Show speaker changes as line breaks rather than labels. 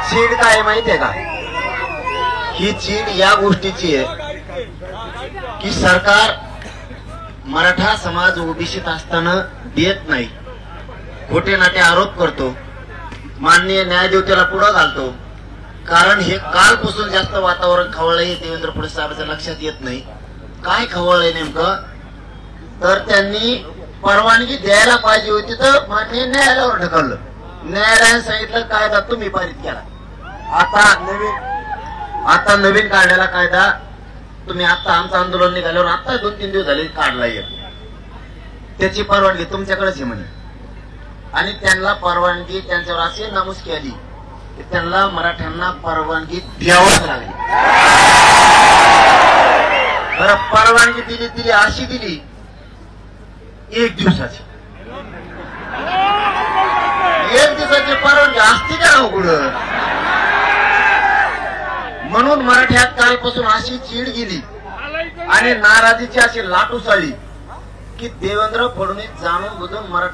चीड काय माहितीये का? ही चीड या गोष्टीची आहे की सरकार मराठा समाज ओबीसीत असताना देत नाही, खोटे नाटे आरोप करतो, माननीय न्यायदेवतेला पुढे घालतो. कारण हे कालपासून जास्त वातावरण खवळलंय, देवेंद्र फडणवीस साहेबांच्या लक्षात येत नाही. काय खवळलंय नेमकं? तर त्यांनी परवानगी द्यायला पाहिजे होती तर माननीय न्यायालयावर ढकललं. न्यायालयाने सांगितलं कायदा तुम्ही पारित केला, आता नवीन काढलेला कायदा तुम्ही आता आमचं आंदोलन निघाल्यावर आता 2-3 दिवस झाले काढलाय, त्याची परवानगी तुमच्याकडेच आहे म्हणे. आणि त्यांना परवानगी त्यांच्यावर असे नमूद केली की त्यांना मराठ्यांना परवानगी द्यावंच लागली. बरं, परवानगी दिली अशी दिली 1 दिवसाची. 1 दिवसाची परवानगी असती का कुठं? म्हणून मराठ्यात कालपासून अशी चीड गेली आणि नाराजीची अशी लाट उसळली की देवेंद्र फडणवीस जाणून बुजून मराठा